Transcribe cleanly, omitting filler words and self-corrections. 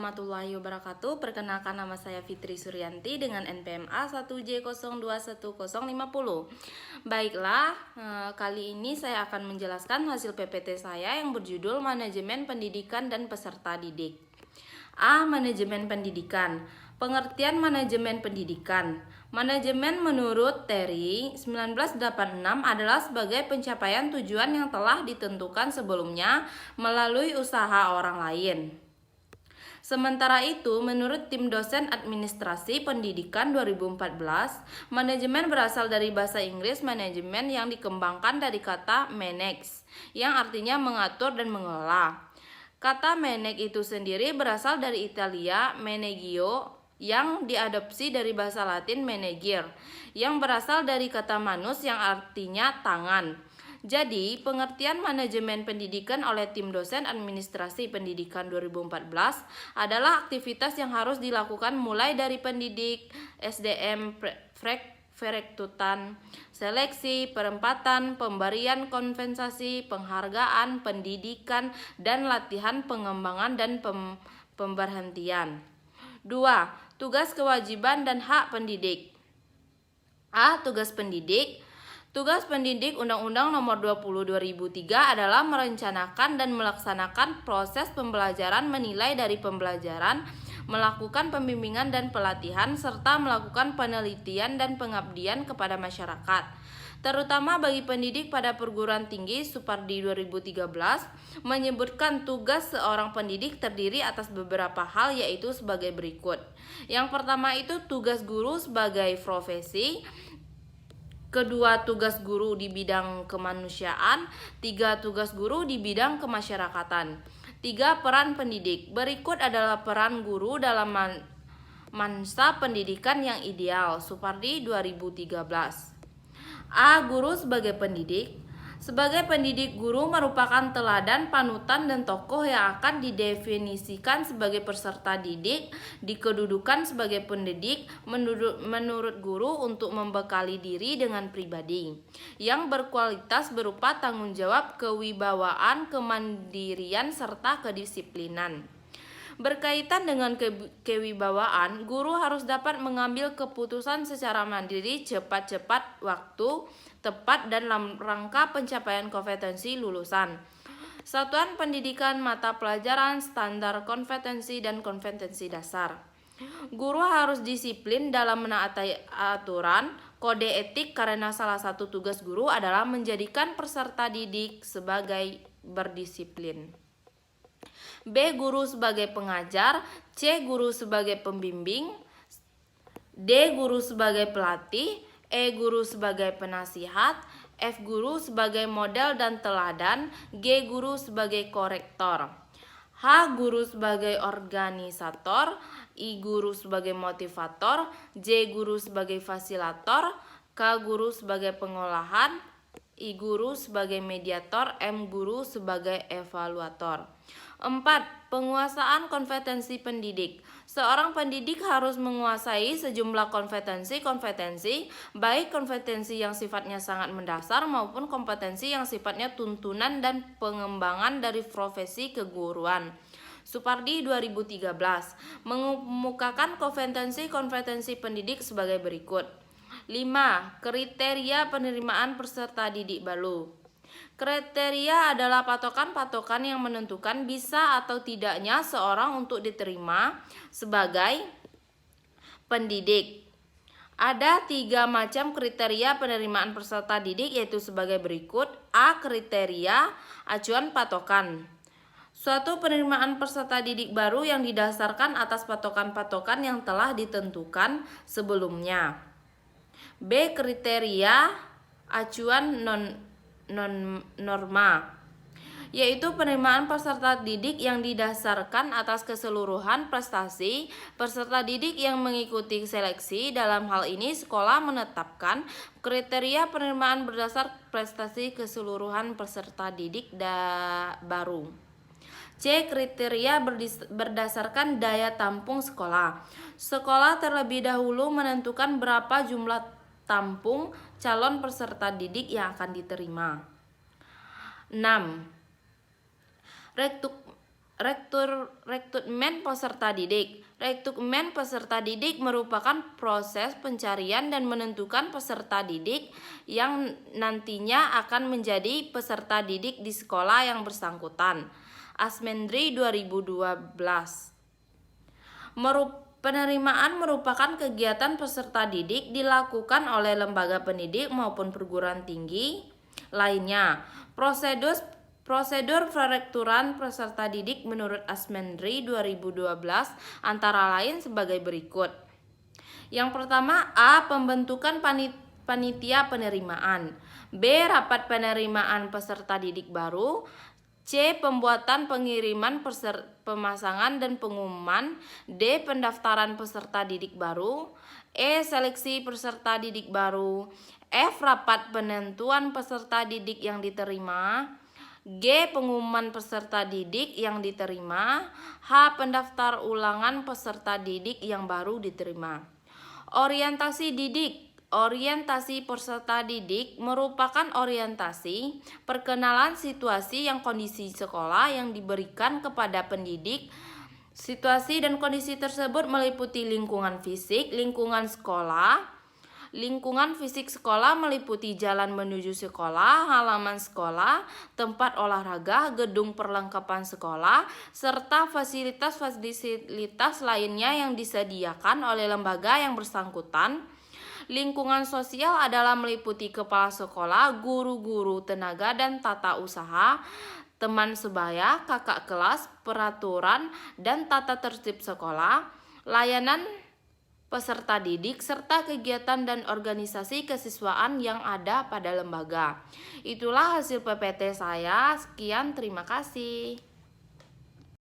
warahmatullahi wabarakatuh. Perkenalkan, nama saya Fitri Suryanti dengan NPM A1J021050. Baiklah, kali ini saya akan menjelaskan hasil PPT saya yang berjudul Manajemen Pendidikan dan Peserta Didik. A. Manajemen pendidikan. Pengertian manajemen pendidikan. Manajemen menurut Terry 1986 adalah sebagai pencapaian tujuan yang telah ditentukan sebelumnya melalui usaha orang lain. Sementara itu, menurut tim dosen administrasi pendidikan 2014, manajemen berasal dari bahasa Inggris manajemen yang dikembangkan dari kata manage, yang artinya mengatur dan mengelola. Kata manage itu sendiri berasal dari Italia manegio, yang diadopsi dari bahasa Latin manager, yang berasal dari kata manus yang artinya tangan. Jadi, pengertian manajemen pendidikan oleh tim dosen administrasi pendidikan 2014 adalah aktivitas yang harus dilakukan mulai dari pendidik, SDM, perekrutan, seleksi, penempatan, pemberian kompensasi, penghargaan, pendidikan, dan latihan pengembangan dan pemberhentian. 2. Tugas, kewajiban, dan hak pendidik. A. Tugas pendidik. Tugas pendidik Undang-Undang Nomor 20 2003 adalah merencanakan dan melaksanakan proses pembelajaran, menilai dari pembelajaran, melakukan pembimbingan dan pelatihan, serta melakukan penelitian dan pengabdian kepada masyarakat, terutama bagi pendidik pada perguruan tinggi. Supardi 2013 menyebutkan tugas seorang pendidik terdiri atas beberapa hal, yaitu sebagai berikut. Yang pertama itu tugas guru sebagai profesi. Kedua, tugas guru di bidang kemanusiaan. 3, tugas guru di bidang kemasyarakatan. 3, peran pendidik. Berikut adalah peran guru dalam masa pendidikan yang ideal. Supardi 2013. A. Guru sebagai pendidik. Sebagai pendidik, guru merupakan teladan, panutan, dan tokoh yang akan didefinisikan sebagai peserta didik, dikedudukan sebagai pendidik menurut guru untuk membekali diri dengan pribadi yang berkualitas berupa tanggung jawab, kewibawaan, kemandirian, serta kedisiplinan. Berkaitan dengan kewibawaan, guru harus dapat mengambil keputusan secara mandiri, cepat waktu, tepat, dan dalam rangka pencapaian kompetensi lulusan. Satuan pendidikan, mata pelajaran, standar kompetensi, dan kompetensi dasar. Guru harus disiplin dalam menaati aturan, kode etik, karena salah satu tugas guru adalah menjadikan peserta didik sebagai berdisiplin. B. Guru sebagai pengajar. C. Guru sebagai pembimbing. D. Guru sebagai pelatih. E. Guru sebagai penasihat. F. Guru sebagai model dan teladan. G. Guru sebagai korektor. H. Guru sebagai organisator. I. Guru sebagai motivator. J. Guru sebagai fasilitator. K. Guru sebagai pengolahan. I. Guru sebagai mediator. M. Guru sebagai evaluator. 4. Penguasaan kompetensi pendidik. Seorang pendidik harus menguasai sejumlah kompetensi, baik kompetensi yang sifatnya sangat mendasar maupun kompetensi yang sifatnya tuntunan dan pengembangan dari profesi keguruan. Supardi 2013 mengemukakan kompetensi pendidik sebagai berikut. 5. Kriteria penerimaan peserta didik baru. Kriteria adalah patokan-patokan yang menentukan bisa atau tidaknya seorang untuk diterima sebagai pendidik. Ada 3 macam kriteria penerimaan peserta didik, yaitu sebagai berikut. A. Kriteria acuan patokan. Suatu penerimaan peserta didik baru yang didasarkan atas patokan-patokan yang telah ditentukan sebelumnya. B. Kriteria acuan non-norma, yaitu penerimaan peserta didik yang didasarkan atas keseluruhan prestasi peserta didik yang mengikuti seleksi. Dalam hal ini, sekolah menetapkan kriteria penerimaan berdasar prestasi keseluruhan peserta didik baru. C. Kriteria berdasarkan daya tampung sekolah. Sekolah terlebih dahulu menentukan berapa jumlah tampung calon peserta didik yang akan diterima. 6. Rekrutmen peserta didik. Rekrutmen peserta didik merupakan proses pencarian dan menentukan peserta didik yang nantinya akan menjadi peserta didik di sekolah yang bersangkutan. Asmendri 2012. Penerimaan merupakan kegiatan peserta didik dilakukan oleh lembaga pendidik maupun perguruan tinggi lainnya. Prosedur perekrutan peserta didik menurut Asmendri 2012 antara lain sebagai berikut. Yang pertama, A. Pembentukan panitia penerimaan. B. Rapat penerimaan peserta didik baru. C. Pembuatan pengiriman pemasangan dan pengumuman. D. Pendaftaran peserta didik baru. E. Seleksi peserta didik baru. F. Rapat penentuan peserta didik yang diterima. G. Pengumuman peserta didik yang diterima. H. Pendaftar ulangan peserta didik yang baru diterima. Orientasi didik. Orientasi peserta didik merupakan orientasi perkenalan situasi yang kondisi sekolah yang diberikan kepada pendidik. Situasi dan kondisi tersebut meliputi lingkungan fisik, lingkungan sekolah. Lingkungan fisik sekolah meliputi jalan menuju sekolah, halaman sekolah, tempat olahraga, gedung perlengkapan sekolah, serta fasilitas-fasilitas lainnya yang disediakan oleh lembaga yang bersangkutan. Lingkungan sosial adalah meliputi kepala sekolah, guru-guru, tenaga dan tata usaha, teman sebaya, kakak kelas, peraturan dan tata tertib sekolah, layanan peserta didik, serta kegiatan dan organisasi kesiswaan yang ada pada lembaga. Itulah hasil PPT saya. Sekian, terima kasih.